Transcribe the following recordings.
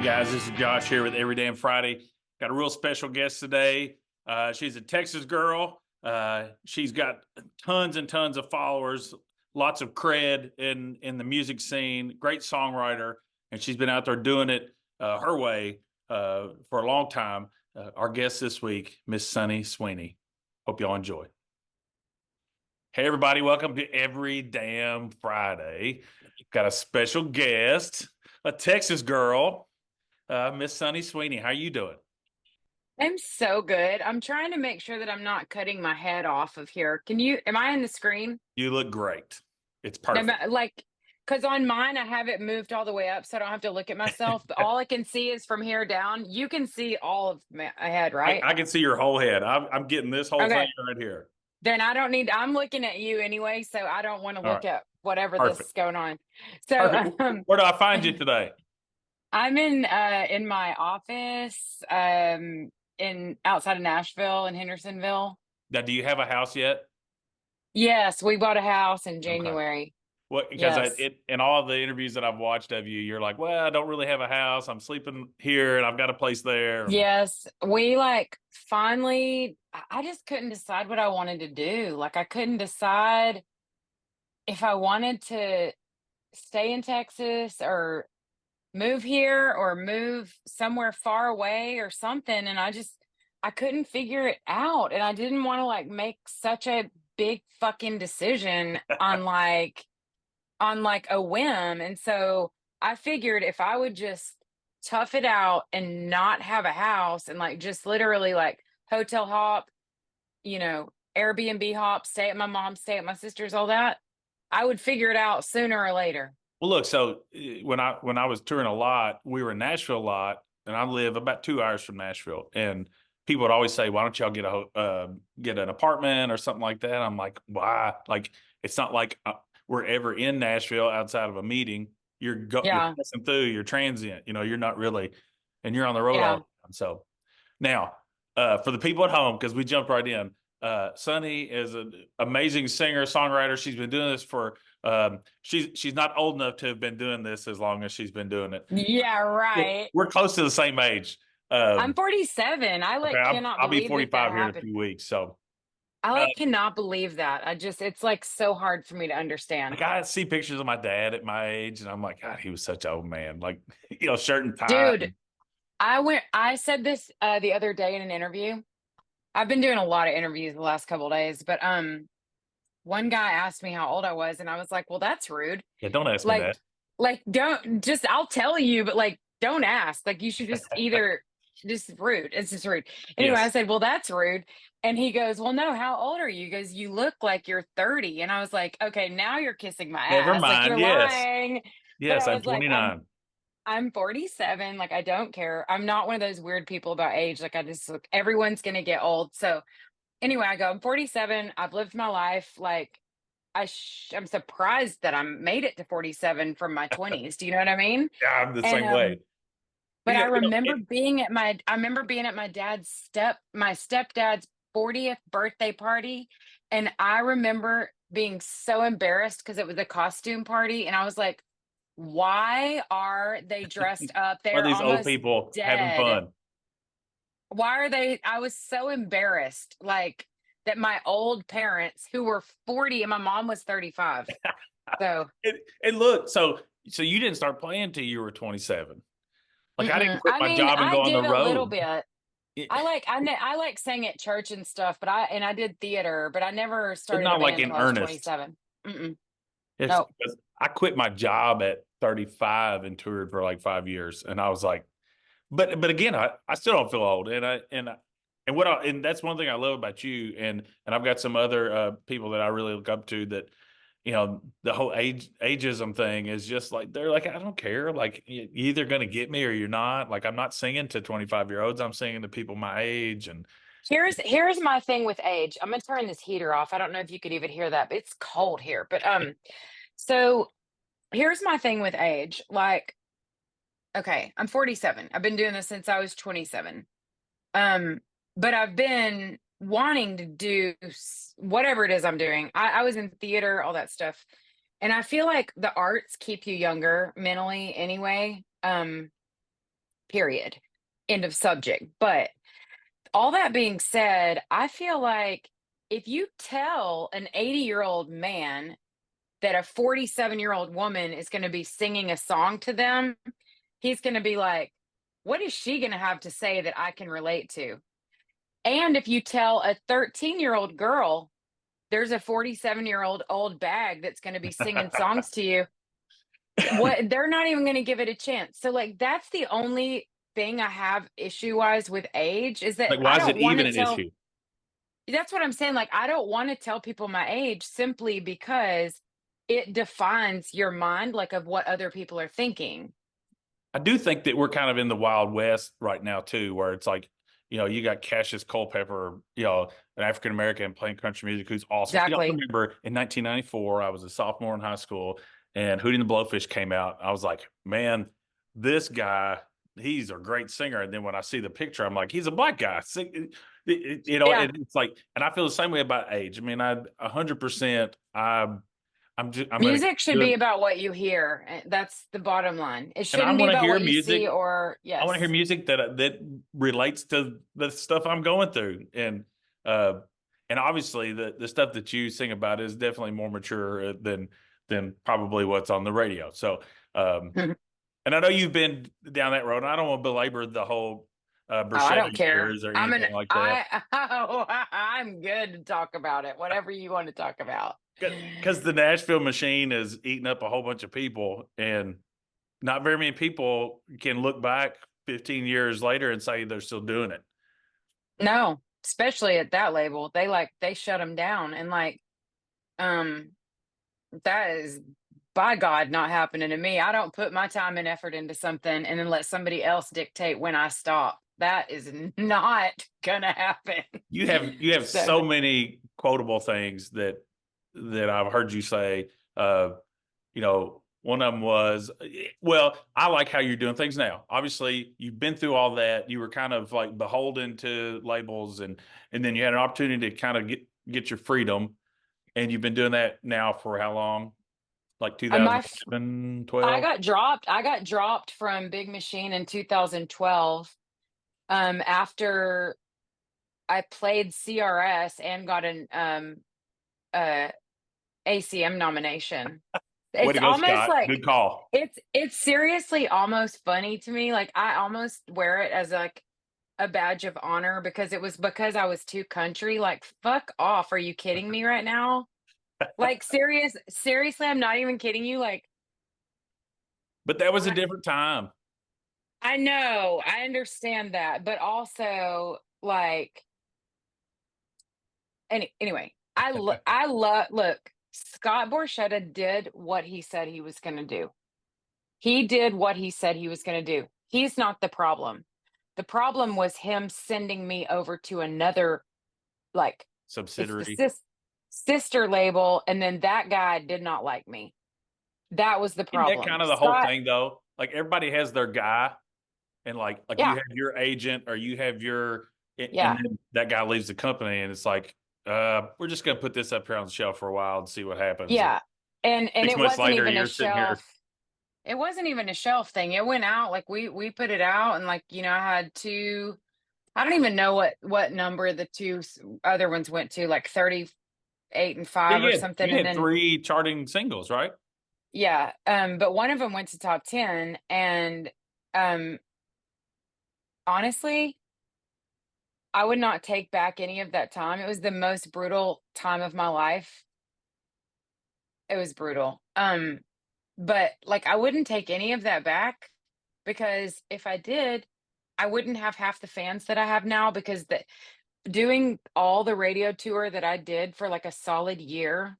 Hey guys, this is Josh here with Every Damn Friday. Got a real special guest today. She's a Texas girl. She's got tons and tons of followers, lots of cred in the music scene. Great songwriter, and she's been out there doing it her way for a long time. Our guest this week, Miss Sunny Sweeney. Hope y'all enjoy. Hey everybody, welcome to Every Damn Friday. Got a special guest, a Texas girl. Miss Sunny Sweeney, how you doing? I'm so good. I'm trying to make sure that I'm not cutting my head off of here. Am I in the screen? You look great. It's No, perfect. because on mine, I have it moved all the way up so I don't have to look at myself. But all I can see is from here down. You can see all of my head, right? I can see your whole head. I'm getting this whole thing Okay. right here. Then I don't need, I'm looking at you anyway. So I don't want to All look right. at whatever this is Perfect. going on. So Perfect. Where do I find you today? I'm in my office in outside of Nashville in Hendersonville. Now, do you have a house yet? Yes, we bought a house in Okay. January. What? Because Yes. in all the interviews that I've watched of you, you're like, well, I don't really have a house. I'm sleeping here, and I've got a place there. Yes, we finally, I just couldn't decide what I wanted to do. Like, I couldn't decide if I wanted to stay in Texas or move here or move somewhere far away or something. And I couldn't figure it out. And I didn't want to make such a big fucking decision on a whim. And so I figured if I would just tough it out and not have a house and just literally hotel hop, Airbnb hop, stay at my mom's, stay at my sister's, all that, I would figure it out sooner or later. Well, look. So when I was touring a lot, we were in Nashville a lot, and I live about 2 hours from Nashville, and people would always say, "Why don't y'all get an apartment or something like that?" I'm like, "Why?" Like, it's not like we're ever in Nashville outside of a meeting. You're Yeah. passing through. You're transient. You're not really, and you're on the road all Yeah. the time. So now, for the people at home, because we jumped right in, Sunny is an amazing singer songwriter. She's been doing this for she's not old enough to have been doing this as long as she's been doing it. Yeah, right. We're close to the same age. I'm 47. I Okay, cannot I'll be believe that 45 here in a happened. few weeks. So, I uh, cannot believe that. It's so hard for me to understand. like, I see pictures of my dad at my age, and I'm like, God, he was such an old man. Like, shirt and tie. Dude, I said this the other day in an interview. I've been doing a lot of interviews the last couple of days, but one guy asked me how old I was, and I was like, "Well, that's rude. Yeah, don't ask me Like, that. don't just I'll tell you, but don't ask. Like, you should just either just rude. It's just rude." Anyway, I Yes. said, "Well, that's rude." And he goes, "Well, no, how old are you?" He goes, "You look like you're 30." And I was like, "Okay, now you're kissing my Never ass. Like, mind. you're Yes. lying." But Yes, I I'm was like, "I'm 29. I'm 47. Like, I don't care. I'm not one of those weird people about age. Like, I just look, everyone's gonna get old." So anyway, I go, "I'm 47. I've lived my life. Like, I'm surprised that I made it to 47 from my 20s. Do you know what I mean?" Yeah, I'm the And same way. but Yeah, I remember being at my stepdad's 40th birthday party, and I remember being so embarrassed because it was a costume party, and I was like, "Why are they dressed up? are They're these old almost people having dead. fun? Why are they?" I was so embarrassed, that my old parents who were 40 and my mom was 35. So, And look, so you didn't start playing till you were 27. Like, I didn't quit I my mean, job and I go on the did a little road. bit. It- I like sang at church and stuff, but I did theater, but I never It's started a not like band in till I was earnest. 27. Mm-mm. It's No. because I quit my job at 35 and toured for like 5 years, and I was like, but again, I still don't feel old, and that's one thing I love about you, and I've got some other people that I really look up to that. The whole ageism thing is just like, they're like, I don't care. Like, you're either going to get me or you're not. Like, I'm not singing to 25-year-olds. I'm singing to people my age. And Here's my thing with age. I'm gonna turn this heater off. I don't know if you could even hear that, but it's cold here. But so here's my thing with age. Okay, I'm 47. I've been doing this since I was 27. Um, but I've been wanting to do whatever it is I'm doing. I was in theater, all that stuff. And I feel like the arts keep you younger mentally anyway. period. End of subject. But all that being said, I feel like if you tell an 80-year-old man that a 47-year-old woman is going to be singing a song to them, he's going to be like, what is she going to have to say that I can relate to? And if you tell a 13-year-old girl there's a 47-year-old old bag that's going to be singing songs to you, what they're not even going to give it a chance. So like that's the only thing I have issue wise with age is that Like, why I is it don't want even to an tell. issue? That's what I'm saying. Like I don't want to tell people my age simply because it defines your mind, like of what other people are thinking. I do think that we're kind of in the Wild West right now too, where it's like, you got Cassius Culpepper, an African American playing country music who's awesome. I Exactly. remember in 1994, I was a sophomore in high school, and Hootie and the Blowfish came out. I was like, man, this guy, he's a great singer. And then when I see the picture, I'm like, he's a black guy. Yeah. It's like, and I feel the same way about age. I mean, 100%. I'm going to Music should do it, be about what you hear. That's the bottom line. It and I shouldn't be want to about hear what you music. see or I want to hear yes. music that relates to the stuff I'm going through, uh, and obviously the stuff that you sing about is definitely more mature than probably what's on the radio. So, and I know you've been down that road. And I don't want to belabor the whole Oh, I Bruschetta don't care. years or anything like that, I'm good to talk about it. Whatever you want to talk about. because the Nashville machine is eating up a whole bunch of people, and not very many people can look back 15 years later and say they're still doing it. No, especially at that label. They shut them down and um that is by God not happening to me. I don't put my time and effort into something and then let somebody else dictate when I stop. That is not gonna happen. You have So so many quotable things that I've heard you say. One of them was, well, I like how you're doing things now. Obviously, you've been through all that. You were kind of like beholden to labels, and then you had an opportunity to kind of get your freedom, and you've been doing that now for how long? Like my 2011, 12? I got dropped from Big Machine in 2012 after I played CRS and got an uh ACM nomination. Way It's to go, almost Scott. like Good call. it's seriously almost funny to me. Like I almost wear it as like a badge of honor because it was because I was too country. Like fuck off. Are you kidding me right now? Like seriously, I'm not even kidding you. Like But that was a I, different time. I know, I understand that, but also like anyway, I love look, Scott Borchetta did what he said he was going to do. He did what he said he was going to do. He's not the problem. The problem was him sending me over to another, like, it's the Subsidiary. sister label. And then that guy did not like me. That was the Isn't that problem. kind of the whole Scott, thing though? Like everybody has their guy, and like you yeah, have your agent or you have and yeah, then that guy leaves the company, and it's like, we're just gonna put this up here on the shelf for a while and see what happens. And yeah. And six it months wasn't later, even a you're sitting here. shelf. It wasn't even a shelf thing. It went out like we put it out and like, I had two. I don't even know what number the other ones went to, like 38 and Yeah, 5 or something. you And had then, three charting singles, right? yeah, but one of them went to top 10. And um, honestly, I would not take back any of that time. It was the most brutal time of my life. It was brutal. But like, I wouldn't take any of that back because if I did, I wouldn't have half the fans that I have now because doing all the radio tour that I did for like a solid year.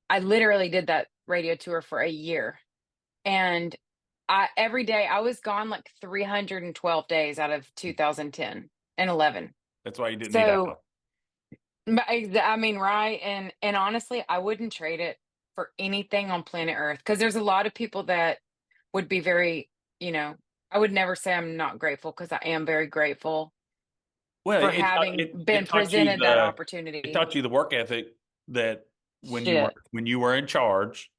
I literally did that radio tour for a year. And every day I was gone like 312 days out of 2010 and 11. That's why you didn't need So, Alpha. I mean, right. And honestly, I wouldn't trade it for anything on planet Earth because there's a lot of people that would be very, I would never say I'm not grateful because I am very grateful Well, for it having it been presented that opportunity. taught you the work ethic that Shit. when you were in charge,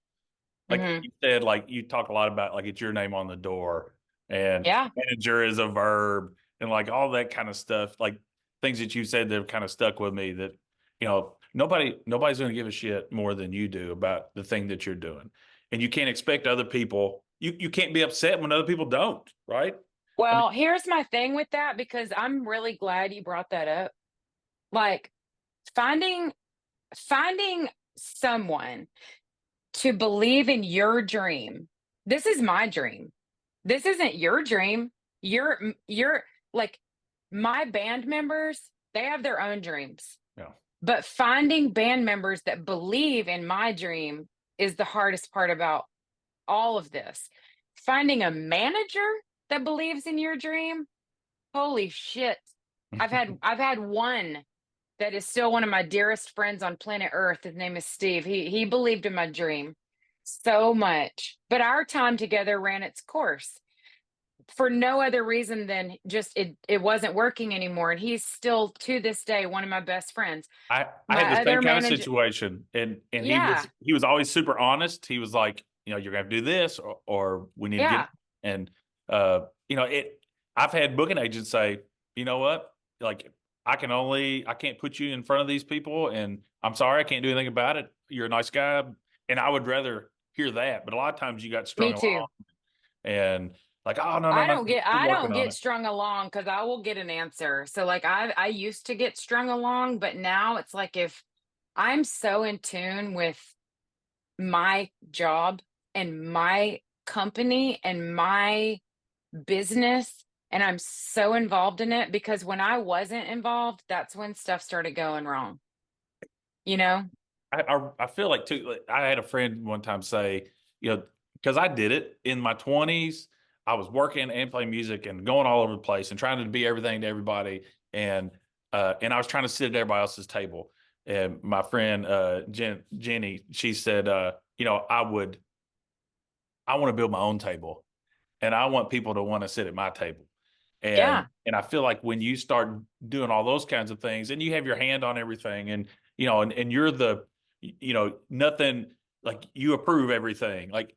like Hmm. you said, like you talk a lot about like it's your name on the door. and Yeah. manager is a verb, and like all that kind of stuff, like things that you said that have kind of stuck with me. That nobody's going to give a shit more than you do about the thing that you're doing, and you can't expect other people. You can't be upset when other people don't, right? I mean, Well, here's my thing with that because I'm really glad you brought that up. Like finding finding someone to believe in your dream. This is my dream. This isn't your dream. You're like my band members, they have their own dreams. yeah, But finding band members that believe in my dream is the hardest part about all of this. Finding a manager that believes in your dream, holy shit. I've had one that is still one of my dearest friends on planet Earth. His name is Steve. He believed in my dream so much. But our time together ran its course for no other reason than just it wasn't working anymore. And he's still to this day one of my best friends. I had the My same other kind of manager, situation, and yeah, he was always super honest. He was like, you're gonna have to do this, or we need to get, yeah. and it. I've had booking agents say, you know what, like I can't put you in front of these people, and I'm sorry, I can't do anything about it. You're a nice guy, and I would rather hear that. But a lot of times you got strung Me along, too. and like, oh no, no, I no, don't get we're I working don't on get it. strung along because I will get an answer. So like I used to get strung along, but now it's like if I'm so in tune with my job and my company and my business, and I'm so involved in it because when I wasn't involved, that's when stuff started going wrong, you know? I feel like too. Like, I had a friend one time say, because I did it in my 20s. I was working and playing music and going all over the place and trying to be everything to everybody, and I was trying to sit at everybody else's table. And my friend Jenny, she said, I want to build my own table, and I want people to want to sit at my table. Yeah. And I feel like when you start doing all those kinds of things, and you have your hand on everything, and and you're nothing, like you approve everything, like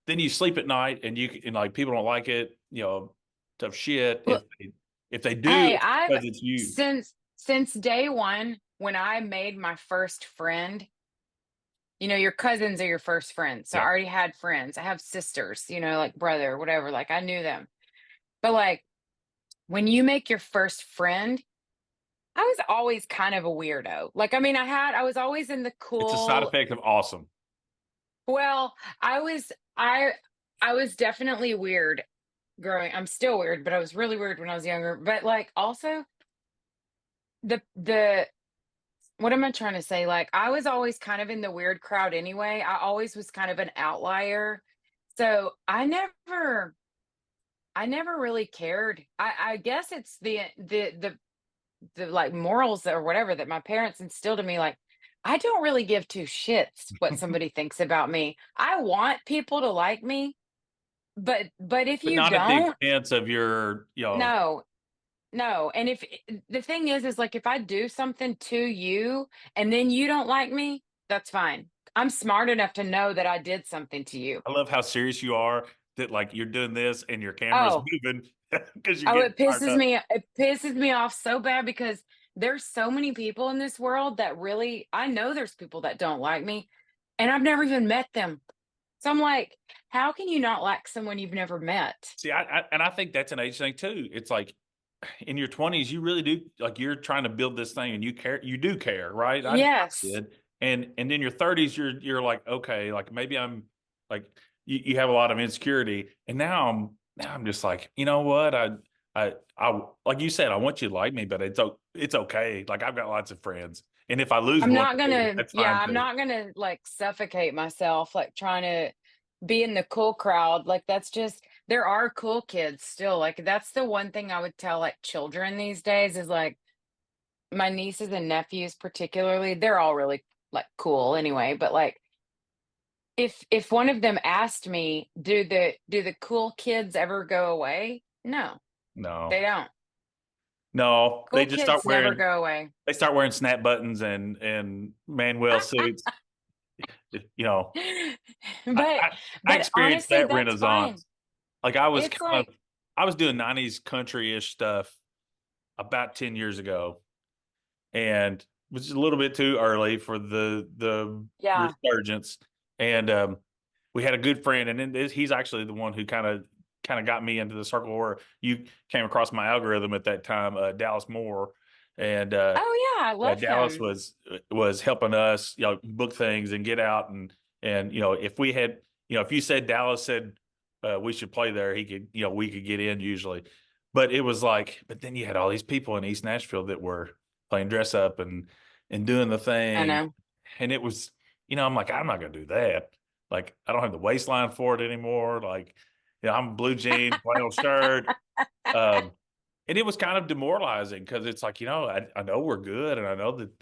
then you sleep at night, and like people don't like it, tough shit. Well, If they do, hey, it's I've because it's you. since day one when I made my first friend, your cousins are your first friends. So I Yeah, already had friends. I have sisters, like brother, whatever. Like I knew them. But like when you make your first friend, I was always kind of a weirdo. Like, I mean, I was always in the it's a side cool. effect of awesome. Well, I was definitely weird growing. I'm still weird, but I was really weird when I was younger. But like also the what am I trying to say? Like I was always kind of in the weird crowd anyway. I always was kind of an outlier. So I never really cared. I guess it's the like morals or whatever that my parents instilled in me. Like I don't really give two shits what somebody thinks about me. I want people to like me, but if But you not at the don't, expense of your, no. No, and if the thing is like if I do something to you and then you don't like me, that's fine. I'm smart enough to know that I did something to you. I love how serious you are, that like you're doing this and your camera's Oh, moving because you're oh, getting fired up. it pisses me off so bad because there's so many people in this world that really I know there's people that don't like me and I've never even met them. So I'm like, how can you not like someone you've never met? See, I think that's an age thing too. It's like in your 20s, you really do, like you're trying to build this thing, and you do care, right? I Yes. did, and in your 30s, you're like, okay, like maybe I'm like you have a lot of insecurity, and now I'm just like, you know what, I like you said, I want you to like me, but it's okay. Like I've got lots of friends, and if I lose I'm one, not gonna, that's yeah, fine I'm too. not gonna like suffocate myself, like trying to be in the cool crowd. Like that's just, there are cool kids still. Like that's the one thing I would tell like children these days is like my nieces and nephews, particularly, they're all really like cool anyway. But like if one of them asked me, do the cool kids ever go away? No, No, they don't. no, Cool kids never go away. they start wearing snap buttons and Manuel suits. You know, I, but I, I but experienced honestly, that that's fine. renaissance. Like I was It's kind of like I was doing 90s country-ish stuff about 10 years ago, and which is a little bit too early for the Yeah. resurgence. And we had a good friend, and then he's actually the one who kind of got me into the circle where you came across my algorithm at that time, Dallas Moore, and Oh yeah, I yeah, love Dallas him. was helping us, book things and get out, and if we had, if you said Dallas said we should play there, he could, we could get in usually. But it was like, but then you had all these people in East Nashville that were playing dress up and doing the I thing, know. and it was, I'm like, I'm not gonna do that. Like, I don't have the waistline for it anymore. Like, I'm blue jeans, flannel shirt. Um, and it was kind of demoralizing because it's like, I know we're good and I know that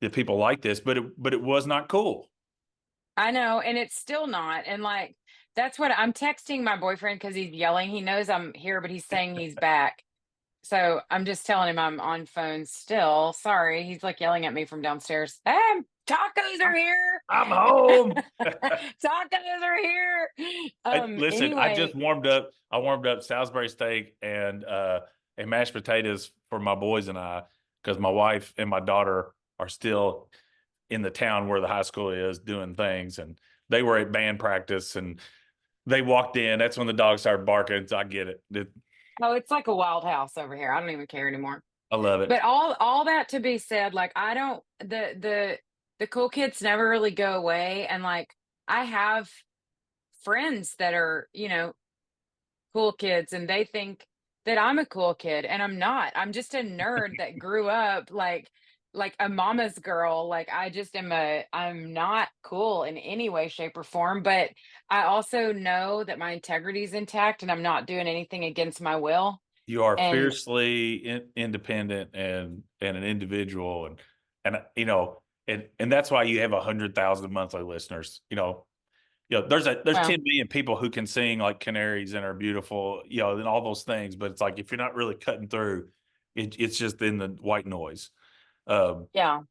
that people like this, but it was not cool. I know, and it's still not. And like that's what I'm texting my boyfriend because he's yelling. He knows I'm here, but he's saying he's back. So I'm just telling him I'm on phone still. Sorry. He's like yelling at me from downstairs. Tacos are here. I'm home. Tacos are here. Listen, I Anyway, just warmed up. I warmed up Salisbury steak and mashed potatoes for my boys and I, because my wife and my daughter are still in the town where the high school is doing things, and they were at band practice, and they walked in. That's when the dog started barking. So I get it. oh, it's like a wild house over here. I don't even care anymore. I love it. But all that to be said, like I don't the cool kids never really go away. And like I have friends that are, cool kids and they think that I'm a cool kid and I'm not. I'm just a nerd that grew up like a mama's girl. Like I'm not cool in any way, shape, or form. But I also know that my integrity is intact and I'm not doing anything against my will. You are And fiercely independent and an individual, and and that's why you have 100,000 monthly listeners. There's well, 10 million people who can sing like canaries and are beautiful, and all those things. But it's like, if you're not really cutting through, it's just in the white noise. Um, yeah,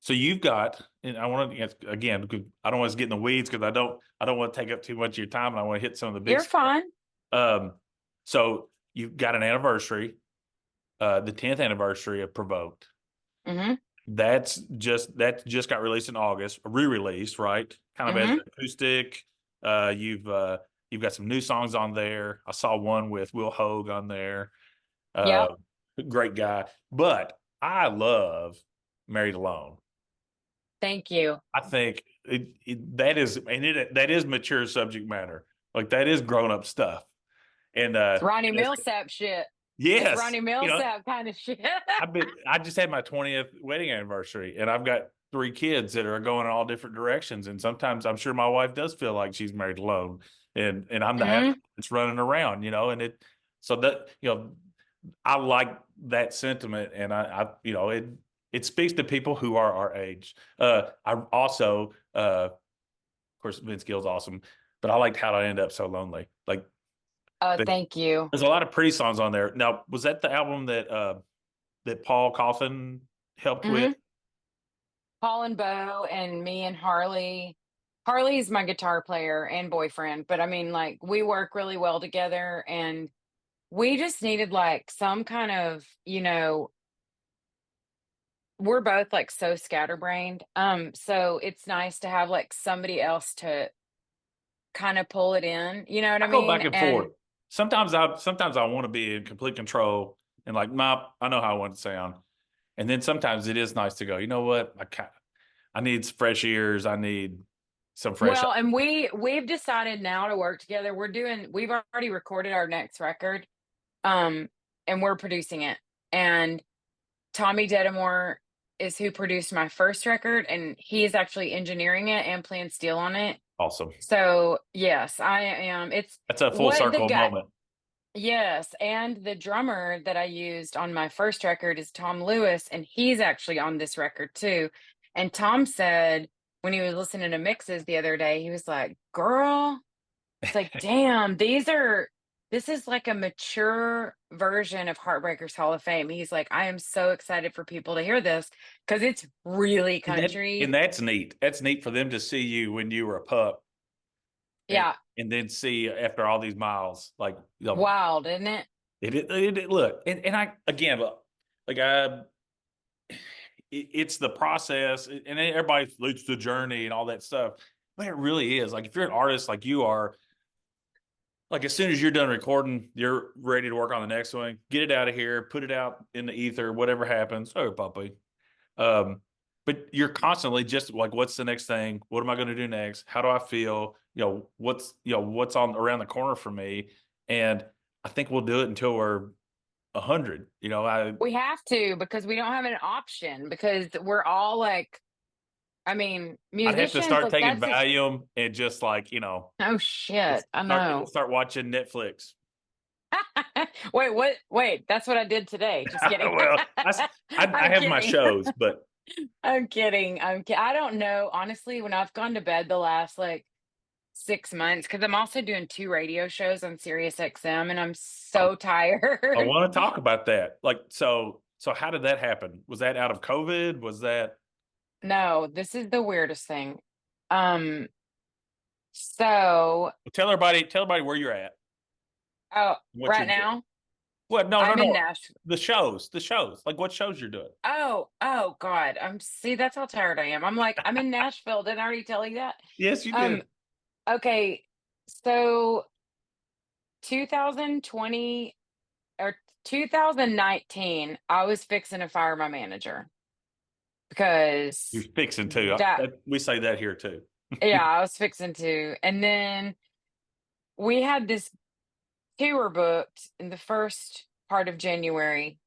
so you've got, and I want to, again, 'cause I don't want to get in the weeds, because I don't want to take up too much of your time, and I want to hit some of the big you're stuff. fine. Um, so you've got an anniversary, the 10th anniversary of Provoked. Hmm. That just got released in August, re-released, right? Kind of as Hmm. an acoustic. You've got some new songs on there. I saw one with Will Hogue on there. Uh, Yep. Great guy. But I love Married Alone. Thank you. I think that is mature subject matter. Like, that is grown up stuff. And It's Ronnie Millsap shit. It's yes, Ronnie Millsap kind of shit. I just had my 20th wedding anniversary, and I've got three kids that are going in all different directions. And sometimes I'm sure my wife does feel like she's married alone, and I'm the happy Hmm. that's running around, and so that, I like that sentiment, and it speaks to people who are our age. I also, of course, Vince Gill's awesome, but I liked How Did I End Up So Lonely. Like, Oh, the, thank you. there's a lot of pretty songs on there. Now, was that the album that Paul Coffin helped with? Hmm. Paul and Bo and me and Harley. Harley's my guitar player and boyfriend, but I mean, like, we work really well together and we just needed like some kind of, we're both like so scatterbrained. So it's nice to have like somebody else to kind of pull it in, you know what I I go mean? back and And forth. Sometimes I want to be in complete control and like, I know how I want it to sound. And then sometimes it is nice to go, you know what? I need some fresh ears. I need some fresh. well, and we've decided now to work together. We've already recorded our next record. Um, and we're producing it. And Tommy Dedamore is who produced my first record, and he is actually engineering it and playing steel on it. Awesome. So yes, I am. It's That's a full what the circle guy. moment. Yes, and the drummer that I used on my first record is Tom Lewis, and he's actually on this record too. And Tom said when he was listening to mixes the other day, he was like, "Girl, it's like, damn, this is like a mature version of Heartbreakers Hall of Fame." He's like, "I am so excited for people to hear this because it's really And country." that's neat. That's neat for them to see you when you were a pup Yeah. and then see after all these miles, like, you know, Wild, isn't it? look, and I, again, like, it's the process, and everybody, it's the journey and all that stuff, but it really is. Like, if you're an artist like you are, like, as soon as you're done recording, you're ready to work on the next one. Get it out of here, put it out in the ether, whatever happens. Oh, puppy. Um, but you're constantly just like, what's the next thing? What am I going to do next? How do I feel? What's on around the corner for me? And I think we'll do it until we're 100. We have to, because we don't have an option, because we're all like, I mean, I'd have to musicians, start like taking that's a, Valium and just, like, oh shit, I know. start watching Netflix. Wait, what? Wait, that's what I did today. Just kidding. Well, I I'm have my kidding. shows, but I'm kidding. I don't know. Honestly, when I've gone to bed the last like 6 months, because I'm also doing 2 radio shows on Sirius XM, and I'm I, so I tired. want to talk about that. Like, so how did that happen? Was that out of COVID? Was that? No, this is the weirdest thing. Um, so Tell everybody where you're at, oh, what right you're doing. now What? No, no, I'm in no. Nashville. The shows. Like, what shows you're doing? Oh God. See, that's how tired I am. I'm like, I'm in Nashville. Didn't I already tell you that? Yes, you Um, did. okay. So 2020 or 2019, I was fixing to fire my manager You're because fixing to. that, We say that here too. yeah, I was fixing to. And then we had this tour booked in the first part of January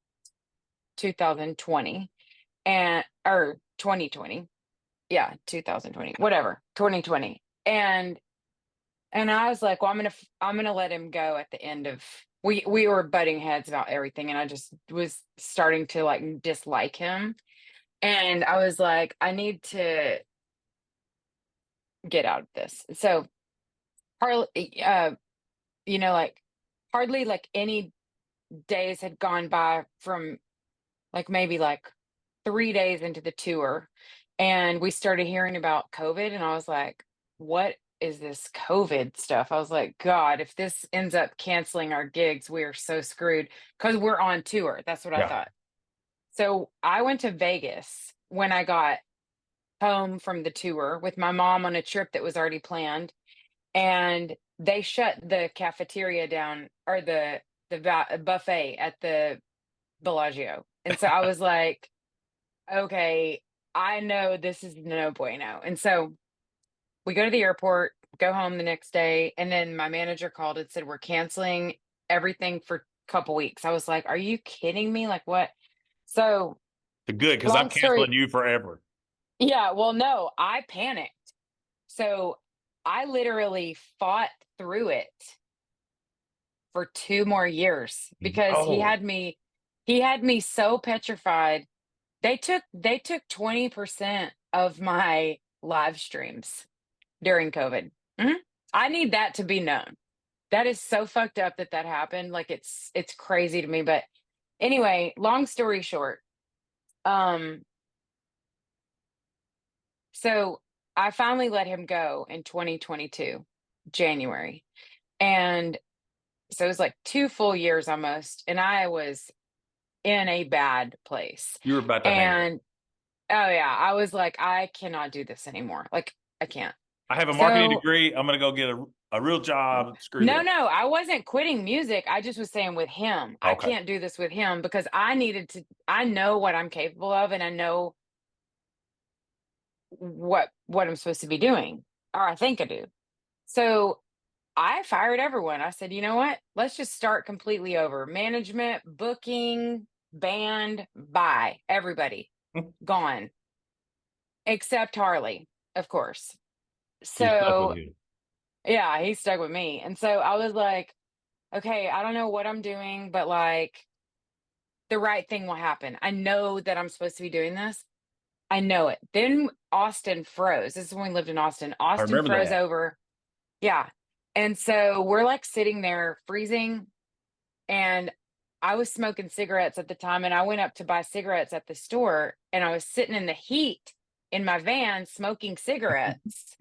2020 and or 2020. Yeah, 2020, whatever, 2020. And I was like, well, I'm gonna let him go at the end of, we were butting heads about everything, and I just was starting to like dislike him. And I was like, I need to get out of this. So partly like hardly like any days had gone by from like maybe like 3 days into the tour, and we started hearing about COVID, and I was like, what is this COVID stuff? I was like, God, if this ends up canceling our gigs, we are so screwed, because we're on tour. That's what I Yeah. thought. So I went to Vegas when I got home from the tour with my mom on a trip that was already planned, and they shut the cafeteria down, or the buffet at the Bellagio. And so I was like, okay, I know this is no bueno. And so we go to the airport, go home the next day, and then my manager called and said, we're canceling everything for a couple weeks. I was like, are you kidding me? Like, what? So, Good, because I'm long canceling story. you forever. Yeah, well, no, I panicked. So I literally fought through it for 2 more years, because Oh, he had me so petrified. They took 20% of my live streams during COVID. Mhm. I need that to be known. That is so fucked up that that happened. Like, it's crazy to me. But anyway, long story short, um, so I finally let him go in 2022, January. And so it was like 2 full years almost, and I was in a bad place. you were about to hang up. And oh yeah, I was like, I cannot do this anymore. Like, I can't. I have a marketing So degree. I'm going to go get a real job. Screw no, this. no, I wasn't quitting music. I just was saying with him, I Okay. can't do this with him, because I know what I'm capable of, and I know what I'm supposed to be doing, or I think I do. So I fired everyone. I said, you know what? Let's just start completely over. Management, booking, band, bye. Everybody gone, except Harley, of course. He's stuck with So you. yeah, he stuck with me. And so I was like, okay, I don't know what I'm doing, but like the right thing will happen. I know that I'm supposed to be doing this. I know it. Then Austin froze. This is when we lived in Austin. I Austin remember froze that. over. Yeah. And so we're like sitting there freezing, and I was smoking cigarettes at the time, and I went up to buy cigarettes at the store, and I was sitting in the heat in my van smoking cigarettes,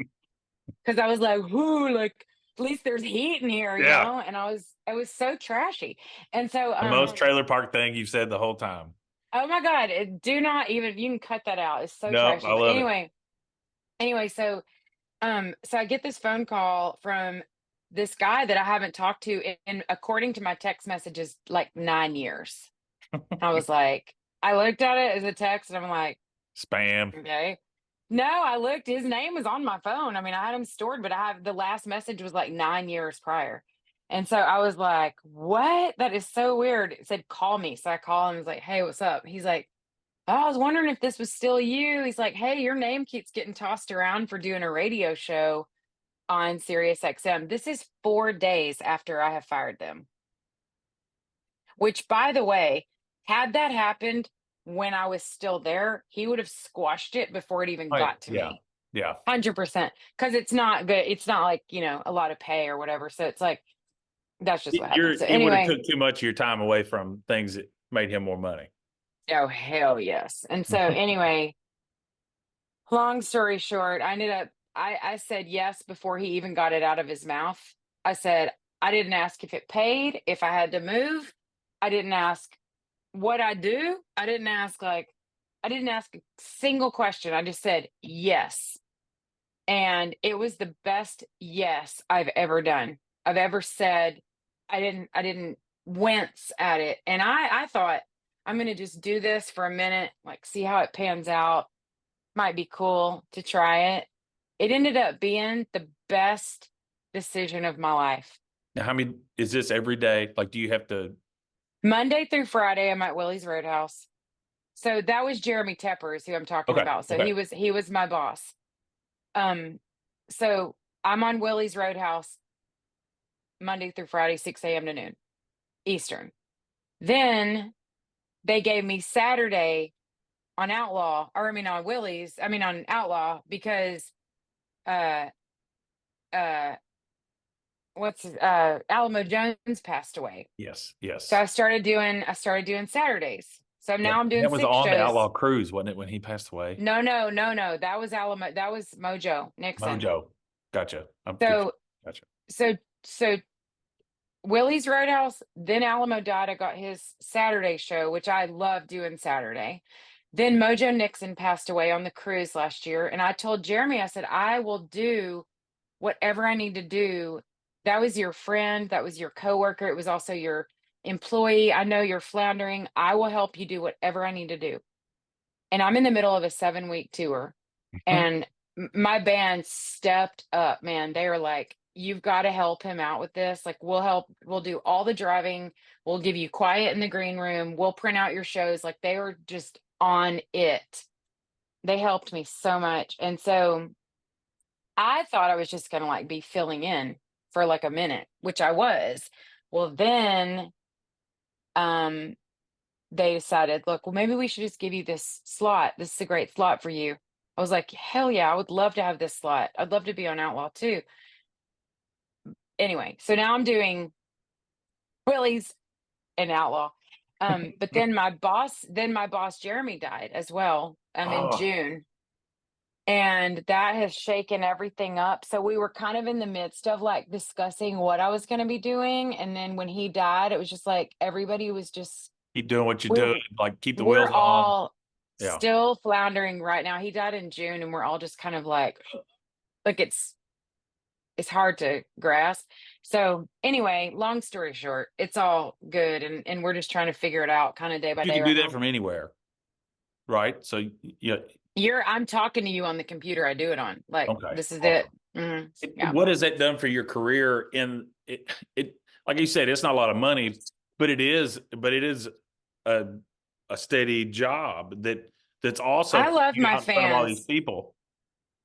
because I was like, whoo, like at least there's heat in here, you Yeah. know? And it was so trashy. And so, The most trailer park thing you've said the whole time. oh my God, do not even, you can cut that out. It's so Nope, trashy. I But love it. anyway, so I get this phone call from this guy that I haven't talked to in according to my text messages, like 9 years. I was like, I looked at it as a text and I'm like, Spam. okay. No, I looked, his name was on my phone. I mean, I had him stored, but I have the last message was like 9 years prior. And so I was like, what? That is so weird. It said, call me. So I call him and was like, hey, what's up? He's like, oh, I was wondering if this was still you. He's like, hey, your name keeps getting tossed around for doing a radio show on Sirius XM. This is 4 days after I have fired them. Which, by the way, had that happened when I was still there, he would have squashed it before it even Right. got to Yeah. me. Yeah. 100%. Because it's not good. It's not like, a lot of pay or whatever. So it's like, that's just what happened. So He would have anyway, took too much of your time away from things that made him more money. oh, hell yes. And so anyway, long story short, I said yes before he even got it out of his mouth. I said, I didn't ask if it paid, if I had to move. I didn't ask what I do. I didn't ask a single question. I just said yes. And it was the best yes I've ever done. I've ever said. I didn't wince at it. And I thought I'm going to just do this for a minute, like see how it pans out. Might be cool to try it. It ended up being the best decision of my life. Now, how many is this every day? Like, do you have to? Monday through Friday, I'm at Willie's Roadhouse. So that was Jeremy Teppers who I'm talking Okay. about. So Okay. he was my boss. So I'm on Willie's Roadhouse Monday through Friday, 6 a.m. to noon Eastern. Then they gave me Saturday on Outlaw, or I mean on Willie's, I mean on Outlaw, because uh uh Alamo Jones passed away. Yes. So Yes. I started doing Saturdays. So Yeah. now I'm doing That was 6 on the shows. Outlaw Cruise, wasn't it, when he passed away? No, no, no, no. That was That was Mojo Nixon. Mojo. Gotcha. I'm confused. So Gotcha. so so Willie's Roadhouse, then Alamo died. I got his Saturday show, which I love doing Saturday. Then Mojo Nixon passed away on the cruise last year. And I told Jeremy, I said, I will do whatever I need to do. That was your friend, that was your coworker, it was also your employee. I know you're floundering. I will help you do whatever I need to do. And I'm in the middle of a 7-week tour. And my band stepped up, man. They were like, you've got to help him out with this. Like, we'll help, we'll do all the driving, we'll give you quiet in the green room, we'll print out your shows. Like, they were just on it. They helped me so much. And so I thought I was just going to like be filling in for like a minute, which I was. Well, then they decided, look, well, maybe we should just give you this slot. This is a great slot for you. I was like, hell yeah, I would love to have this slot. I'd love to be on Outlaw too. Anyway, so now I'm doing Willie's and Outlaw. But then my boss Jeremy died as well. In Oh, June. And that has shaken everything up. So we were kind of in the midst of like discussing what I was going to be doing. And then when he died, it was just like everybody was just, keep doing what you're we're, doing. Like, keep the we're wheels on. all Yeah. still floundering right now. He died in June and we're all just kind of like it's hard to grasp. So anyway, long story short, it's all good. And we're just trying to figure it out kind of day by You day can do right that now. from anywhere, right? So, yeah. I'm talking to you on the computer I do it on. Like, Okay. this is Awesome. it. Yeah. What has that done for your career? It, like you said, it's not a lot of money, but it is a steady job that's also I love putting you my out in front of all these fans. people.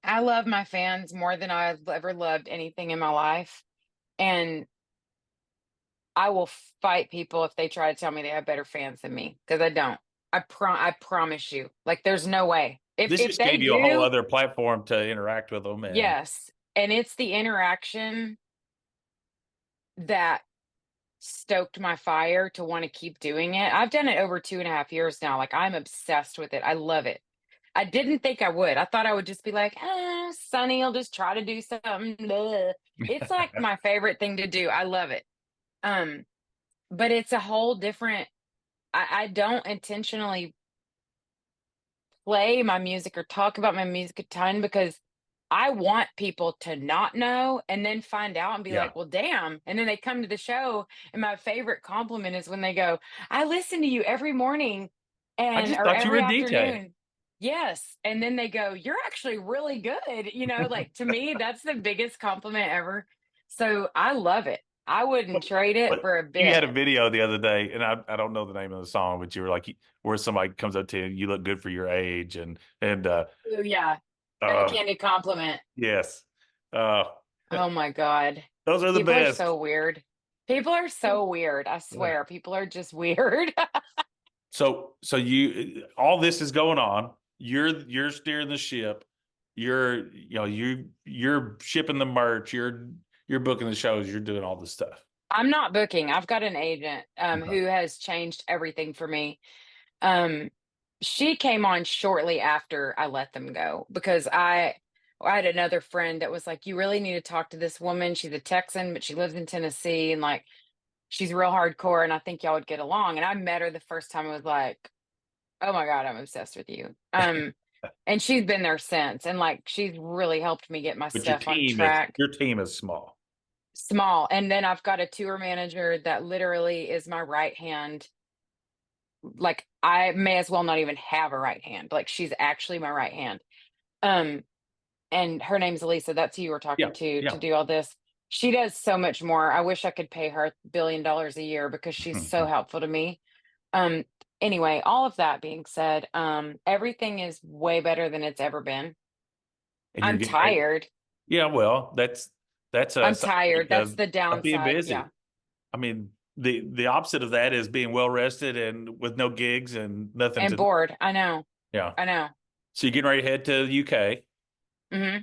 I love my fans more than I've ever loved anything in my life. And I will fight people if they try to tell me they have better fans than me, because I don't. I promise you. Like, there's no way. This If just they gave you a whole do, other platform to interact with them, and yes. And it's the interaction that stoked my fire to want to keep doing it. I've done it over 2.5 years now. Like, I'm obsessed with it. I love it. I didn't think I would. I thought I would just be like, Sonny will just try to do something. Blah." It's like my favorite thing to do. I love it. Um, but it's a whole different. I don't intentionally play my music or talk about my music a ton because I want people to not know and then find out and be Yeah. like, well, damn. And then they come to the show. And my favorite compliment is when they go, I listen to you every morning I and just or thought you were every a DJ. afternoon. Yes. And then they go, you're actually really good. Like to me, that's the biggest compliment ever. So I love it. I wouldn't trade it But for a you bit. had a video the other day, and I don't know the name of the song, but you were like, where somebody comes up to you, you look good for your age, and Oh, yeah. uh Backhanded compliment. yes, uh Oh my God. those are the People are best. so weird. People are so weird. I Yeah. swear. People are just weird. So you all this is going on. You're steering the ship. You're shipping the merch. You're booking the shows. You're doing all this stuff. I'm not booking. I've got an agent Okay. who has changed everything for me. Um, she came on shortly after I let them go because I had another friend that was like, you really need to talk to this woman. She's a Texan, but she lives in Tennessee and like she's real hardcore and I think y'all would get along. And I met her the first time. I was like, oh my God, I'm obsessed with you. And she's been there since, and like she's really helped me get my But stuff on track. your team is small. Small. And then I've got a tour manager that literally is my right hand. Like I may as well not even have a right hand. Like she's actually my right hand. Um, and her name's Elisa. That's who you were Yeah, talking to yeah. do all this. She does so much more. I wish I could pay her $1 billion a year because she's so helpful to me. Um, anyway, all of that being said, everything is way better than it's ever been. And you're I'm getting paid. tired. Yeah, well, that's a I'm side tired. effect That's the of being downside. Yeah. busy. I mean, the opposite of that is being well rested and with no gigs and nothing And to. bored. I know. Yeah. I know. So you're getting ready to head to the UK. Hmm.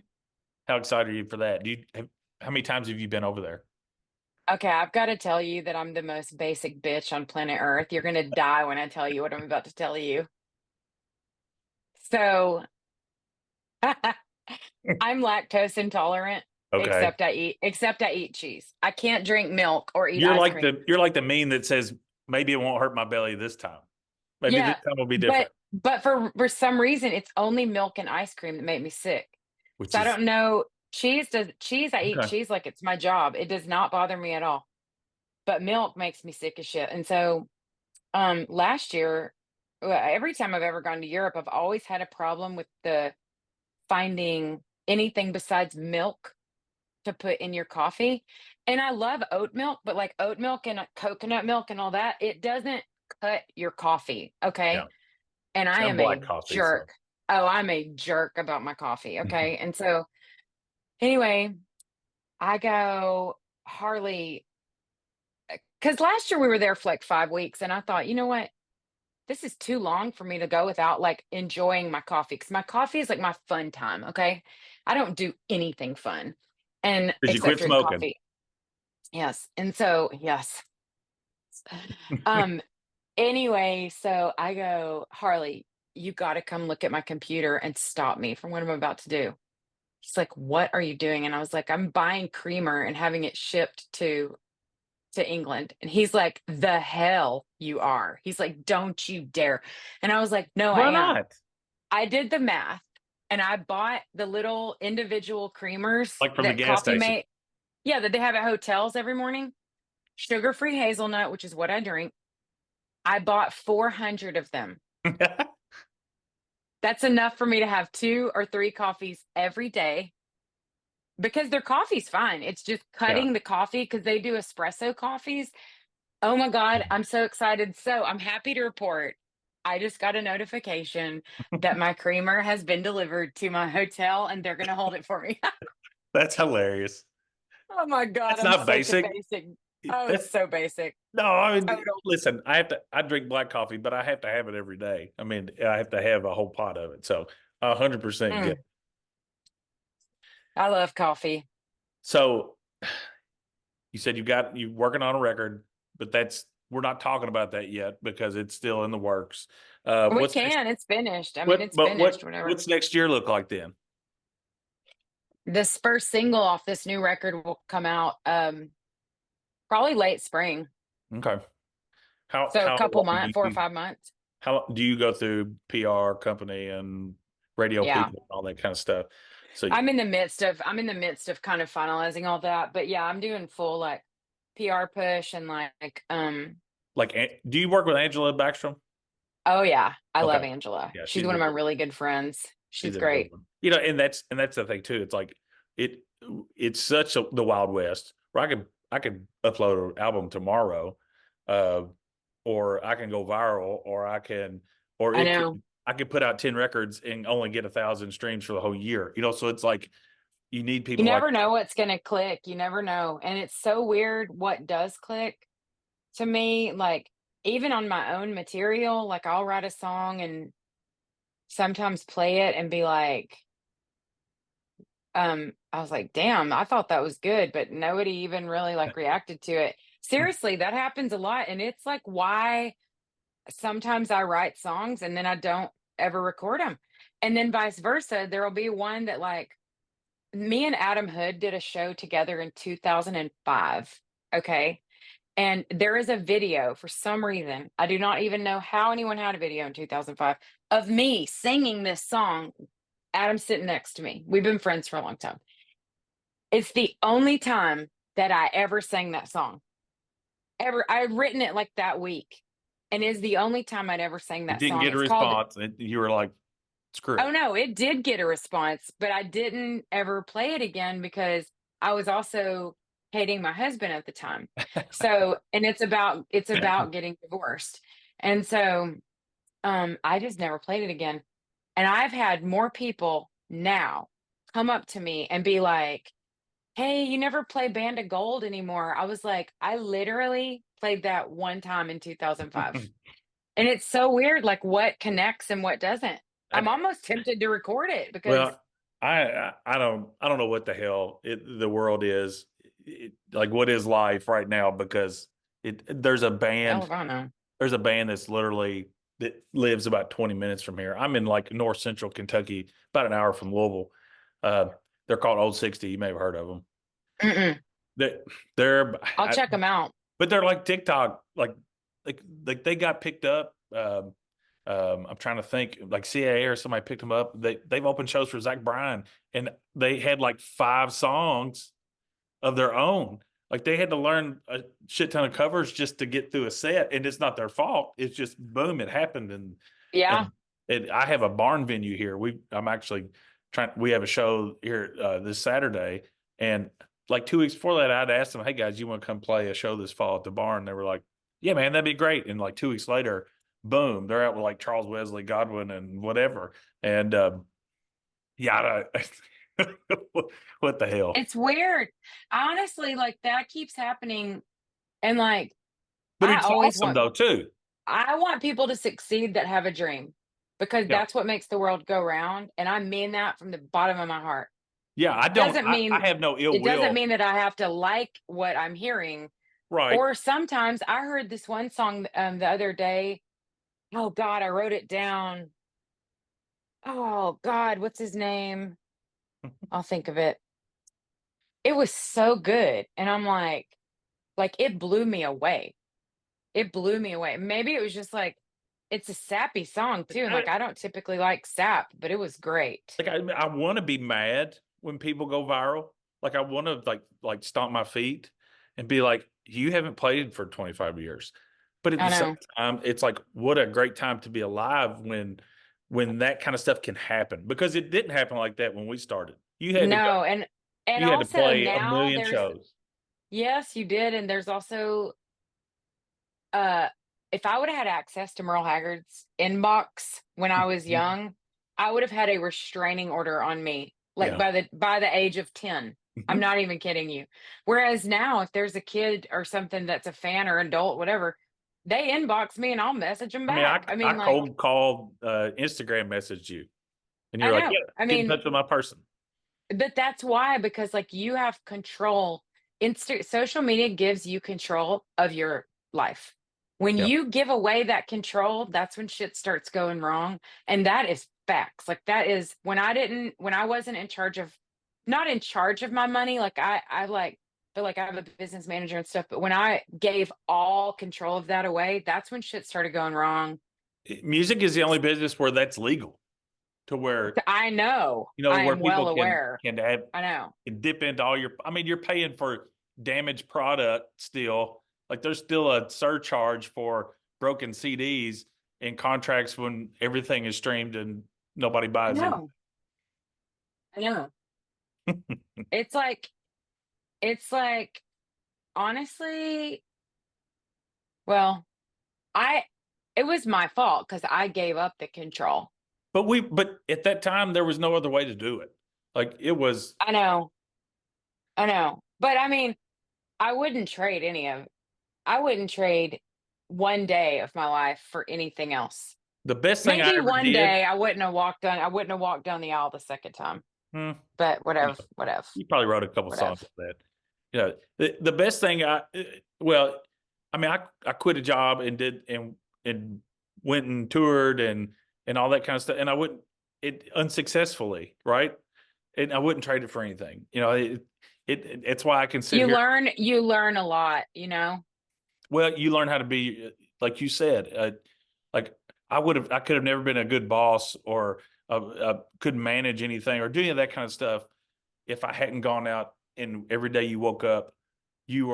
How excited are you for that? How many times have you been over there? Okay, I've got to tell you that I'm the most basic bitch on planet Earth. You're gonna die when I tell you what I'm about to tell you. So I'm lactose intolerant, Okay. except I eat cheese. I can't drink milk or eat ice cream. You're like the meme that says maybe it won't hurt my belly this time. Maybe this Yeah, time will be but different, for some reason it's only milk and ice cream that make me sick. which So I is don't know. Cheese, I eat okay. cheese like it's my job. It does not bother me at all. But milk makes me sick as shit. And so last year, every time I've ever gone to Europe, I've always had a problem with the finding anything besides milk to put in your coffee. And I love oat milk, but like oat milk and coconut milk and all that, it doesn't cut your coffee. Yeah. Okay. And I And am black a coffee. So jerk. Oh, I'm a jerk about my coffee. Okay. And so anyway, I go, Harley, because last year we were there for like 5 weeks and I thought, you know what? This is too long for me to go without like enjoying my coffee because my coffee is like my fun time. Okay. I don't do anything fun and did you except quit drink smoking? coffee. Yes. And so, yes. Um, anyway, so I go, Harley, you got to come look at my computer and stop me from what I'm about to do. She's like, what are you doing? And I was like, I'm buying creamer and having it shipped to England. And he's like, the hell you are. He's like, don't you dare. And I was like, no, I Why am. not? I did the math and I bought the little individual creamers Like from the that gas coffee station. mate. Yeah, that they have at hotels every morning. Sugar-free hazelnut, which is what I drink. I bought 400 of them. That's enough for me to have 2 or 3 coffees every day because their coffee's fine. It's just Yeah. cutting the coffee because they do espresso coffees. Oh my God, I'm so excited. So I'm happy to report I just got a notification that my creamer has been delivered to my hotel and they're going to hold it for me. That's hilarious. Oh my God, That's I'm not such a basic. basic. Oh, That's it's so basic. no, I mean, Total. listen, I drink black coffee, but I have to have it every day. I mean, I have to have a whole pot of it. So 100% get. Mm, I love coffee. So you said you working on a record, but we're not talking about that yet because it's still in the works. We What's next? can. It's finished. I mean, it's But finished. Whatever. what's next year look like then? This first single off this new record will come out probably late spring. Okay. So a How couple long months, 4 or 5 months. how do you go through PR company and radio Yeah. people and all that kind of stuff? So I'm in the midst of kind of finalizing all that. But yeah, I'm doing full like PR push and like, do you work with Angela Backstrom? oh yeah, I Okay. love Angela. Yeah, She's she's one a of my good really good friends. she's She's a good great. one. And that's the thing too. It's like it it's such the Wild West where I could upload an album tomorrow, uh, or I can go viral, or I know. I could put out 10 records and only get 1,000 streams for the whole year. So it's like you need You people like never know what's gonna click. You never know. And it's so weird what does click to me. Like even on my own material, like I'll write a song and sometimes play it and be like, I was like, damn, I thought that was good, but nobody even really like reacted to it. Seriously, that happens a lot. And it's like why sometimes I write songs and then I don't ever record them. And then vice versa, there will be one that like me and Adam Hood did a show together in 2005. Okay. And there is a video for some reason. I do not even know how anyone had a video in 2005 of me singing this song. Adam's sitting next to me. We've been friends for a long time. It's the only time that I ever sang that song. Ever. I had written it like that week. And is the only time I'd ever sang it that didn't song. get a It's called response, and you were like, screw Oh it. no, it did get a response, but I didn't ever play it again because I was also hating my husband at the time. So, and it's about getting divorced. And so I just never played it again. And I've had more people now come up to me and be like, "Hey, you never play Band of Gold anymore." I was like, "I literally played that one time in 2005." And it's so weird, like what connects and what doesn't. I'm almost tempted to record it because Well, I don't know what the hell the world is, like what is life right now, because hell if I know. there's a band that's literally that lives about 20 minutes from here. I'm in like north central Kentucky, about an hour from Louisville. Uh, they're called Old 60. You may have heard of them. Mm-mm. They they're I'll check them out. but they're like TikTok, like they got picked up. I'm trying to think, like CIA or somebody picked them up. They've opened shows for Zach Bryan, and they had like 5 songs of their own. Like they had to learn a shit ton of covers just to get through a set, and it's not their fault. It's just boom, it happened, Yeah. and I have a barn venue here. I'm actually trying. We have a show here this Saturday, and like 2 weeks before that, I'd asked them, "Hey guys, you want to come play a show this fall at the barn?" They were like, "Yeah, man, that'd be great." And like 2 weeks later, boom, they're out with like Charles Wesley Godwin and whatever. And yeah, what the hell? It's weird. Honestly, like that keeps happening. And like But I it's always awesome want though too. I want people to succeed that have a dream because Yeah, that's what makes the world go round. And I mean that from the bottom of my heart. yeah. Doesn't mean I have no ill it doesn't will. mean that I have to like what I'm hearing. Right. Or sometimes I heard this one song the other day. Oh God, I wrote it down. Oh God, what's his name? I'll think of it. It was so good, and I'm like, it blew me away. It blew me away. Maybe it was just, like it's a sappy song too, and, like, I don't typically like sap, but it was great. Like I want to be mad when people go viral. Like I want to like stomp my feet and be like, you haven't played for 25 years. But at I the same know. time, it's like what a great time to be alive when that kind of stuff can happen, because it didn't happen like that when we started. No, and You had to also play a now million there's shows. yes, you did, and there's also, uh, if I would've had access to Merle Haggard's inbox when I was young, I would have had a restraining order on me, like, Yeah. by the age of 10. I'm not even kidding you. Whereas now, if there's a kid or something that's a fan or adult, whatever, they inbox me and I'll message them I mean, back. I I mean, like cold called, Instagram messaged you, and I you're like, know. yeah, I get in mean, touch with my person. but that's why, because, like, you have control. Social media gives you control of your life. When Yep. you give away that control, that's when shit starts going wrong. And that is facts. Like that is when I wasn't in charge of, not in charge of my money. Like I like feel like I'm a business manager and stuff. But when I gave all control of that away, that's when shit started going wrong. Music is the only business where that's legal, to where, I know. you know, I where am well people aware. can have I know. can dip into all your. I mean, you're paying for damaged product still. Like there's still a surcharge for broken CDs in contracts when everything is streamed and nobody I buys it. know. I know. It's like it's like honestly, well, I it was my fault because I gave up the control. But at that time there was no other way to do it. Like it was I know. I know. But I mean, I wouldn't trade any of I wouldn't trade one day of my life for anything else. the best thing I Maybe ever one did. day I wouldn't have walked down the aisle the second time. Hmm, But you whatever, know, whatever, you probably wrote a couple whatever. songs on that. Yeah, the best thing well, I mean, I quit a job and did and went and toured and all that kind of stuff, and I wouldn't it unsuccessfully, right? And I wouldn't trade it for anything. You know, it's why I can sit here. You learn a lot, you know? Well, you learn how to be, like you said, like I could have never been a good boss or couldn't manage anything or do any of that kind of stuff if I hadn't gone out and every day you woke up, you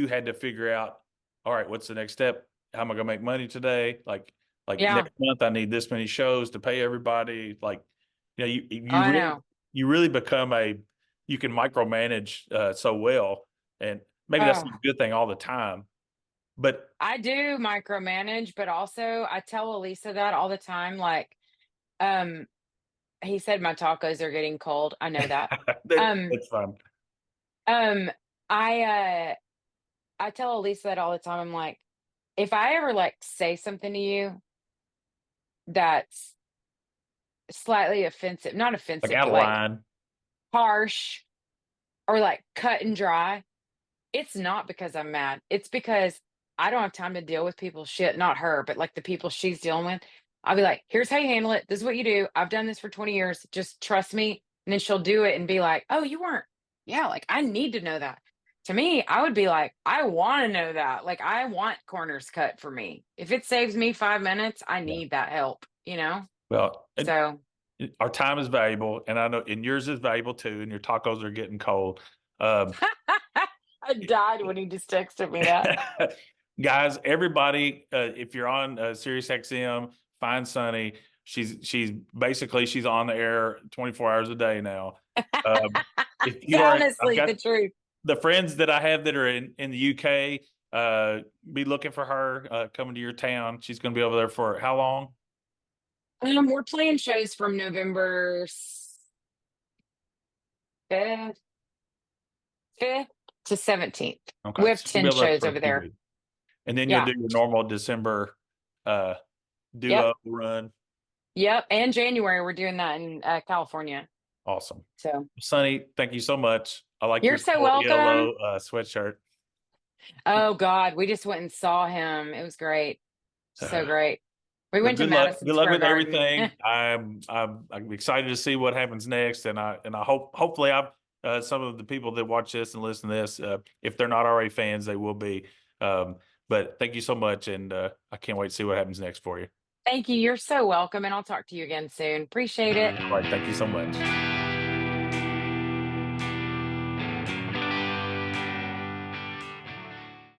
had to figure out, all right, what's the next step? How am I going to make money today? Like Yeah. next month I need this many shows to pay everybody. Like, you know, I know. you really become you can micromanage so well, and maybe that's Oh, not a good thing all the time, but I do micromanage, but also I tell Elisa that all the time. Like, um, he said my tacos are getting cold. I know that. Um, that's fun. um, I tell Elisa that all the time. I'm like, if I ever like say something to you that's slightly offensive, not Like offensive, out but of like line. harsh or like cut and dry, it's not because I'm mad. It's because I don't have time to deal with people's shit, not her, but like the people she's dealing with. I'll be like, here's how you handle it. This is what you do. I've done this for 20 years. Just trust me. And then she'll do it and be like, oh, you weren't. Yeah, like I need to know that. To me, I would be like, I want to know that. Like I want corners cut for me. If it saves me 5 minutes, I Yeah. need that help, you know? Well, So our time is valuable, and I know, and yours is valuable too. And your tacos are getting cold. Um, I died when he just texted me that. guys, everybody, if you're on Sirius XM, find Sunny. She's basically she's on the air 24 hours a day now. Um, if you are, I've Honestly, got the truth. the friends that I have that are in the UK. Be looking for her coming to your town. She's going to be over there for how long? We're playing shows from November 5th, 5th to 17th. Okay, We have so she'll 10 be over there shows for a over few there. weeks, and then you'll Yeah. do your normal December uh, Yep. duo run. Yep. And January, we're doing that in California. Awesome. So Sonny, thank you so much. I like you're your so cool welcome. yellow sweatshirt. Oh, God. We just went and saw him. It was great. So great. We Well, went to good luck. Madison Good luck Square with Garden. everything. I'm excited to see what happens next, and I hopefully I've some of the people that watch this and listen to this, if they're not already fans, they will be. Um, but thank you so much, and I can't wait to see what happens next for you. Thank you. You're so welcome. And I'll talk to you again soon. Appreciate it. All right, thank you so much.